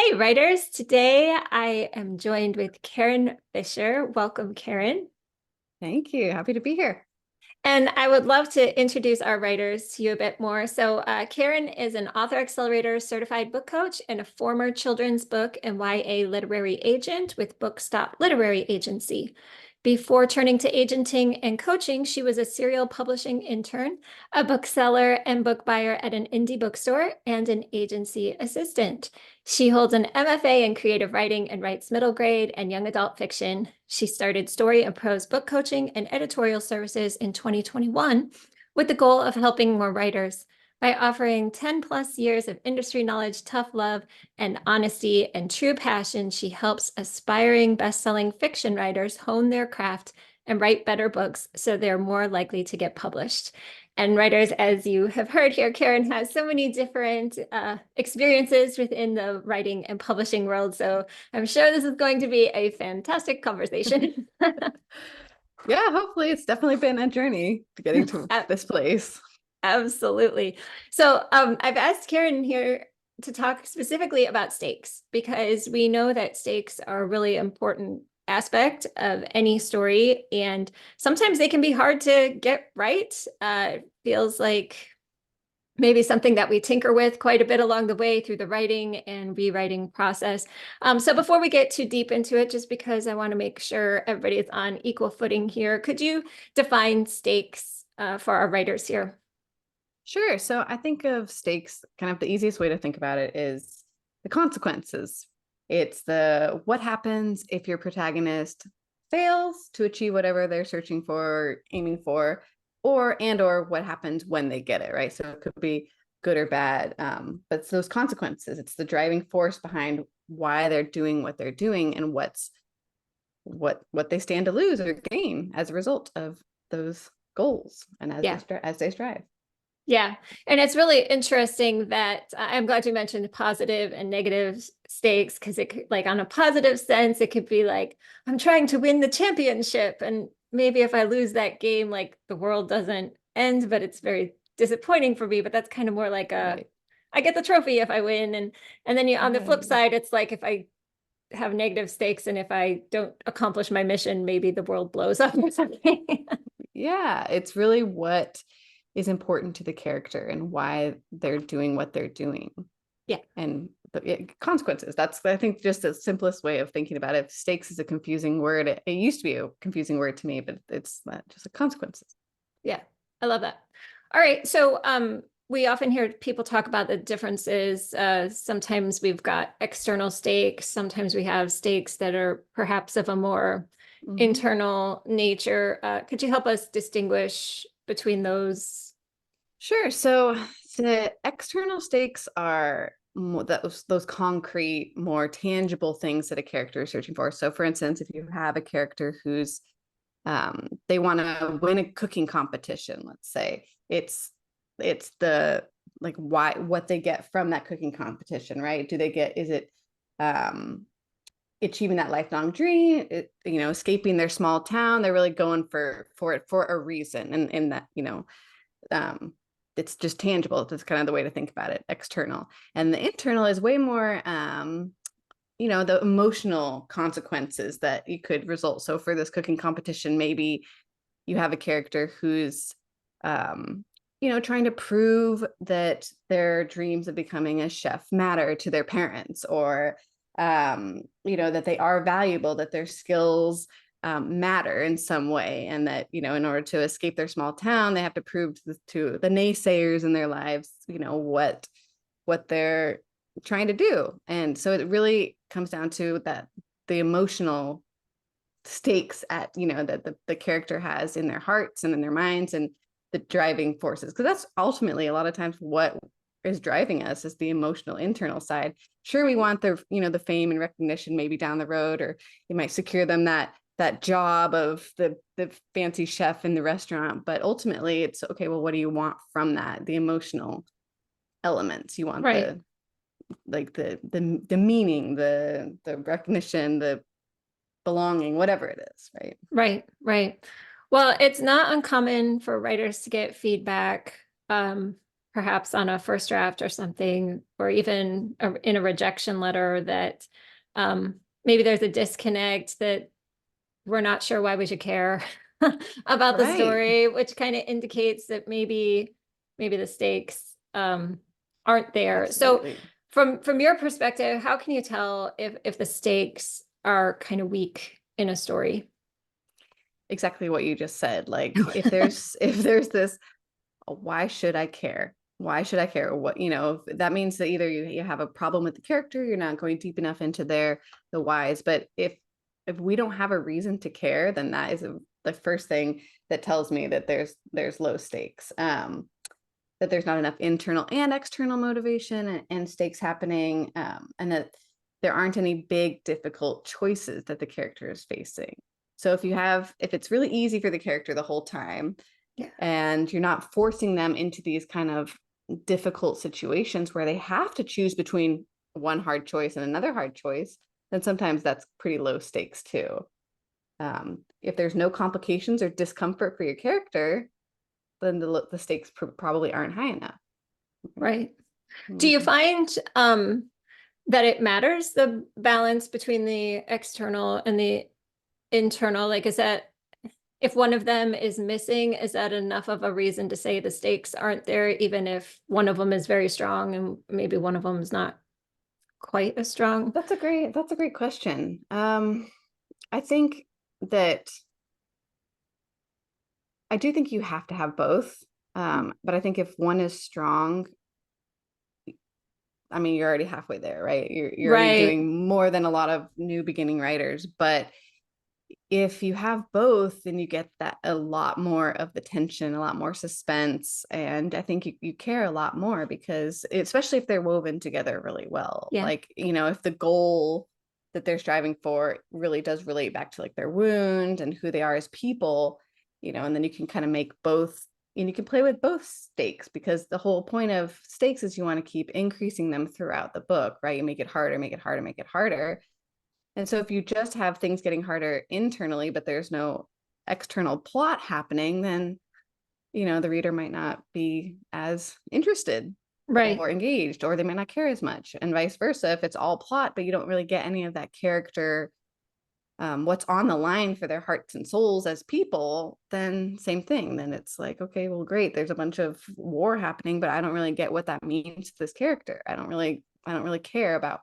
Hey, writers. Today I am joined with Karyn Fischer. Welcome, Karyn. Thank you. Happy to be here. And I would love to introduce our writers to you a bit more. Karyn is an Author Accelerator certified book coach and a former children's book and YA literary agent with BookStop Literary Agency. Before turning to agenting and coaching, she was a serial publishing intern, a bookseller and book buyer at an indie bookstore, and an agency assistant. She holds an MFA in creative writing and writes middle grade and young adult fiction. She started story and prose book coaching and editorial services in 2021 with the goal of helping more writers by offering 10 plus years of industry knowledge, tough love, and honesty and true passion. She helps aspiring best-selling fiction writers hone their craft and write better books so they're more likely to get published. And writers, as you have heard here, Karyn has so many different experiences within the writing and publishing world. So I'm sure this is going to be a fantastic conversation. Yeah, hopefully it's definitely been a journey to getting to this place. Absolutely. I've asked Karyn here to talk specifically about stakes because we know that stakes are a really important aspect of any story, and sometimes they can be hard to get right. It feels like maybe something that we tinker with quite a bit along the way through the writing and rewriting process. So before we get too deep into it, just because I want to make sure everybody is on equal footing here, could you define stakes for our writers here? Sure. So I think of stakes, kind of the easiest way to think about it is the consequences. It's the what happens if your protagonist fails to achieve whatever they're searching for, aiming for, or what happens when they get it, right? So it could be good or bad. But it's those consequences. It's the driving force behind why they're doing what they're doing and what they stand to lose or gain as a result of those goals and Yeah. as they strive. Yeah. And it's really interesting that I'm glad you mentioned positive and negative stakes because like on a positive sense, it could be like, I'm trying to win the championship. And maybe if I lose that game, like the world doesn't end, but it's very disappointing for me. But that's kind of more like Right. I get the trophy if I win. And then on the flip Right. side, it's like if I have negative stakes and if I don't accomplish my mission, maybe the world blows up or something. Yeah, it's really what is important to the character and why they're doing what they're doing. Yeah. And consequences. That's, I think, just the simplest way of thinking about it. If stakes is a confusing word, it used to be a confusing word to me, but it's not just a consequences. Yeah, I love that. All right, we often hear people talk about the differences. Sometimes we've got external stakes, sometimes we have stakes that are perhaps of a more Mhm. internal nature. Could you help us distinguish between those? Sure. So the external stakes are those concrete, more tangible things that a character is searching for. So, for instance, if you have a character who's they want to win a cooking competition, let's say it's the like why what they get from that cooking competition, right? Do they get is it um achieving that lifelong dream, escaping their small town? They're really going for it for a reason, and in that, um it's just tangible. That's kind of the way to think about it, external. And the internal is way more the emotional consequences that you could result. So for this cooking competition, maybe you have a character who's trying to prove that their dreams of becoming a chef matter to their parents, or that they are valuable, that their skills matter in some way, and that in order to escape their small town, they have to prove to the naysayers in their lives what they're trying to do. And so it really comes down to that, the emotional stakes that the character has in their hearts and in their minds, and the driving forces, because that's ultimately a lot of times what is driving us, is the emotional internal side. Sure, we want the fame and recognition maybe down the road, or you might secure them that job of the fancy chef in the restaurant, but ultimately it's okay, well, what do you want from that? The emotional elements. You want Right, the meaning, the recognition, the belonging, whatever it is, right? right. Well, it's not uncommon for writers to get feedback perhaps on a first draft or something, or even in a rejection letter, that maybe there's a disconnect, that we're not sure why we should care about the Right. story, which kind of indicates that maybe the stakes aren't there. So Absolutely. from your perspective, how can you tell if the stakes are kind of weak in a story? Exactly what you just said. Like if there's this, why should I care? Why should I care? What, that means that either you have a problem with the character, you're not going deep enough into the whys. But if we don't have a reason to care, then that is the first thing that tells me that there's low stakes. That there's not enough internal and external motivation and stakes happening, and that there aren't any big difficult choices that the character is facing. So if it's really easy for the character the whole time, Yeah. and you're not forcing them into these kind of difficult situations where they have to choose between one hard choice and another hard choice, then sometimes that's pretty low stakes too. If there's no complications or discomfort for your character, then the stakes probably aren't high enough. Right. Do you Mhm. find that it matters, the balance between the external and the internal? Like, is that, if one of them is missing, is that enough of a reason to say the stakes aren't there, even if one of them is very strong and maybe one of them is not quite as strong? That's a great question. I think that I do think you have to have both. But I think if one is strong, I mean, you're already halfway there, right? You're already Right. doing more than a lot of new beginning writers. But if you have both, then you get that a lot more of the tension, a lot more suspense. And I think you care a lot more because especially if they're woven together really well. Yeah. Like, if the goal that they're striving for really does relate back to like their wound and who they are as people, and then you can kind of make both, and you can play with both stakes, because the whole point of stakes is you want to keep increasing them throughout the book, right? You make it harder, make it harder, make it harder. And so if you just have things getting harder internally, but there's no external plot happening, then, the reader might not be as interested Right. or engaged, or they might not care as much, and vice versa. If it's all plot, but you don't really get any of that character, what's on the line for their hearts and souls as people, then same thing. Then it's like, okay, well, great. There's a bunch of war happening, but I don't really get what that means to this character. I don't really care about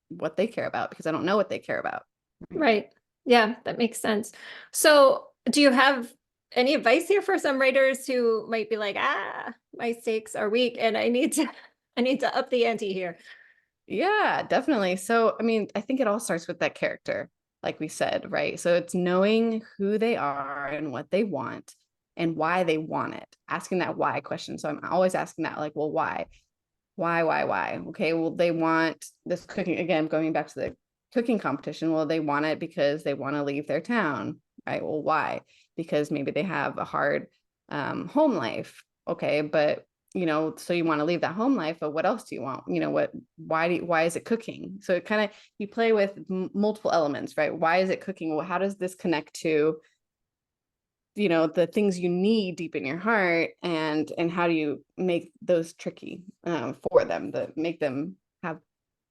what they care about because I don't know what they care about. Right. Right. Yeah, that makes sense. So, do you have any advice here for some writers who might be like, my stakes are weak and I need to up the ante here? Yeah, definitely. So, I mean, I think it all starts with that character, like we said, right? So it's knowing who they are and what they want and why they want it. Asking that why question. So I'm always asking that, like, well, why? Why? Okay, well, they want this cooking, again, going back to the cooking competition. Well, they want it because they want to leave their town, right? Well, why? Because maybe they have a hard home life. Okay, but so you want to leave that home life, but what else do you want? Why is it cooking? So it kind of, you play with multiple elements, right? Why is it cooking? Well, how does this connect to the things you need deep in your heart, and how do you make those tricky for them, that make them have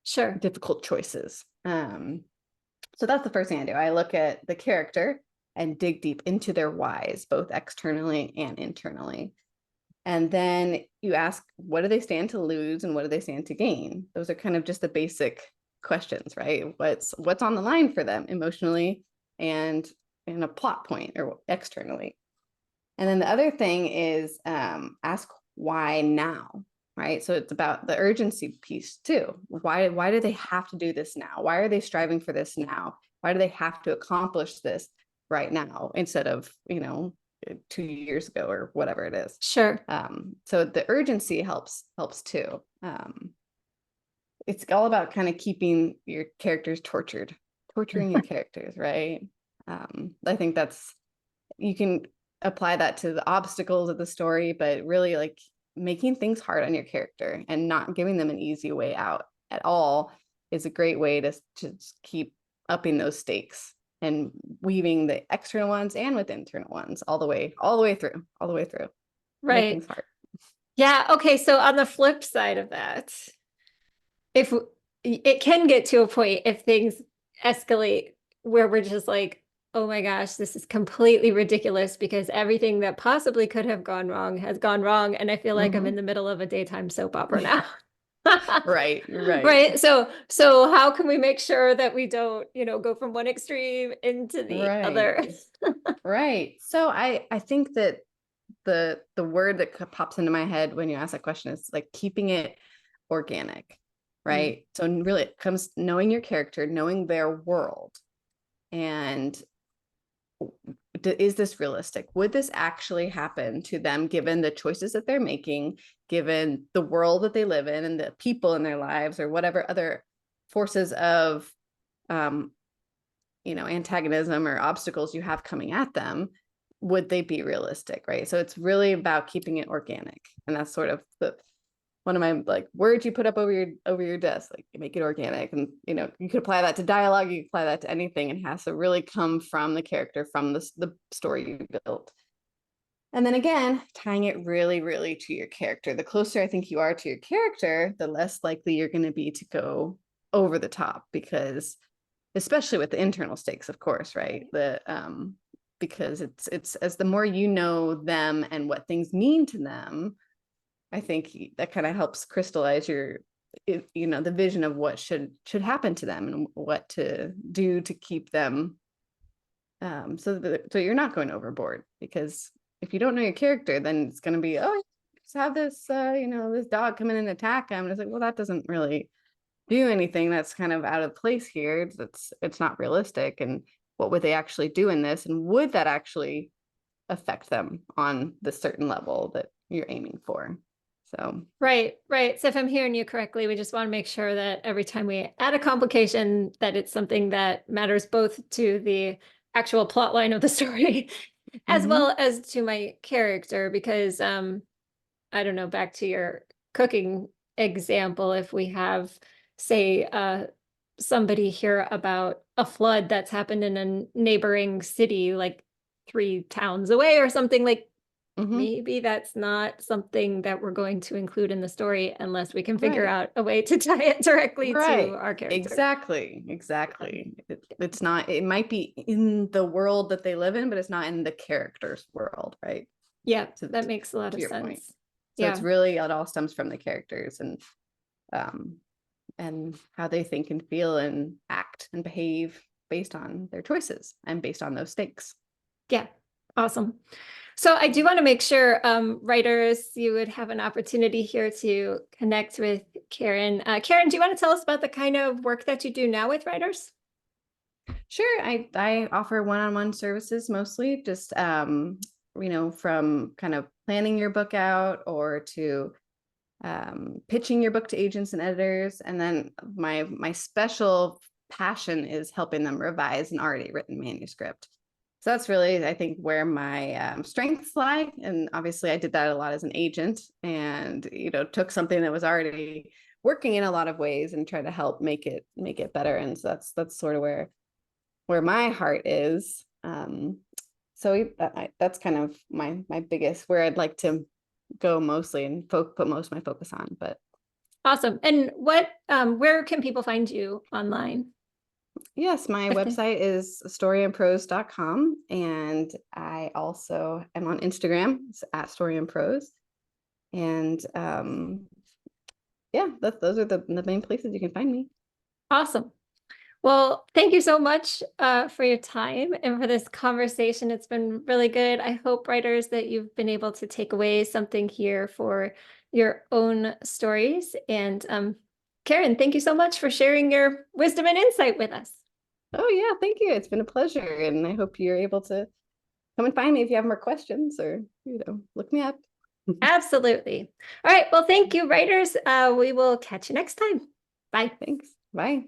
Sure. difficult choices. So that's the first thing I do. I look at the character and dig deep into their whys, both externally and internally. And then you ask, what do they stand to lose and what do they stand to gain? Those are kind of just the basic questions, right? What's on the line for them emotionally and in a plot point or externally. And then the other thing is, ask why now, right? So it's about the urgency piece too. Why do they have to do this now? Why are they striving for this now? Why do they have to accomplish this right now instead of 2 years ago or whatever it is? Sure. So the urgency helps too. It's all about kind of keeping your characters torturing your characters, right? I think that's, you can apply that to the obstacles of the story, but really like making things hard on your character and not giving them an easy way out at all is a great way to keep upping those stakes and weaving the external ones and with internal ones all the way through, make Right. things hard. Yeah. Okay. So on the flip side of that, if it can get to a point if things escalate where we're just like, oh my gosh, this is completely ridiculous because everything that possibly could have gone wrong has gone wrong. And I feel like I'm in Mhm. the middle of a daytime soap opera now. Right, right, Right. So how can we make sure that we don't, go from one extreme into the right, other? right. So I think that the word that pops into my head when you ask that question is like keeping it organic, Mm, right? So really it comes knowing your character, knowing their world, and is this realistic? Would this actually happen to them given the choices that they're making, given the world that they live in and the people in their lives, or whatever other forces of um, antagonism or obstacles you have coming at them? Would they be realistic, right? So it's really about keeping it organic, and that's sort of the one of my like words you put up over your desk, like you make it organic. And you could apply that to dialogue, you could apply that to anything. It has to really come from the character, from the story you built. And then again, tying it really, really to your character. The closer I think you are to your character, the less likely you're going to be to go over the top, because especially with the internal stakes, of course, right? Because it's as the more you know them and what things mean to them, I think that kind of helps crystallize the vision of what should happen to them and what to do to keep them, so you're not going overboard. Because if you don't know your character, then it's going to be, oh, just have this this dog come in and attack him, and it's like, well, that doesn't really do anything. That's kind of out of place here. It's not realistic. And what would they actually do in this, and would that actually affect them on the certain level that you're aiming for? So Right, right. So if I'm hearing you correctly, we just want to make sure that every time we add a complication, that it's something that matters both to the actual plot line of the story as mhm. well as to my character. Because I don't know, back to your cooking example, if we have, say, somebody hear about a flood that's happened in a neighboring city, like 3 towns away or something, like Mhm. maybe that's not something that we're going to include in the story unless we can figure Right. out a way to tie it directly to Right. our character. Exactly. Um, Exactly. It's not, it might be in the world that they live in, but it's not in the character's world, right? yeah, To that makes a lot to of your point. sense. So it's Yeah. really, it all stems from the characters um and how they think and feel and act and behave based on their choices and based on those stakes. Yeah. Awesome. So I do want to make sure writers, you would have an opportunity here to connect with Karyn. Karyn, do you want to tell us about the kind of work that you do now with writers? Sure, I offer one-on-one services, mostly just from kind of planning your book out, or to pitching your book to agents and editors. And then my special passion is helping them revise an already written manuscript. So that's really, I think, where my strengths lie. And obviously I did that a lot as an agent, and took something that was already working in a lot of ways and try to help make it better. And so that's sort of where my heart is. That's kind of my biggest, where I'd like to go mostly and put most of my focus on. But Awesome. And where can people find you online? yes, my If they, website is storyandprose.com, and I also am on Instagram. It's at storyandprose. And yeah, those are the main places you can find me. awesome. Well, thank you so much for your time and for this conversation. It's been really good. I hope, writers, that you've been able to take away something here for your own stories. And Karyn, thank you so much for sharing your wisdom and insight with us. Oh yeah, thank you. It's been a pleasure, and I hope you're able to come and find me if you have more questions, or look me up. Absolutely. All right. Well, thank you, writers. We will catch you next time. Bye. Thanks. Bye.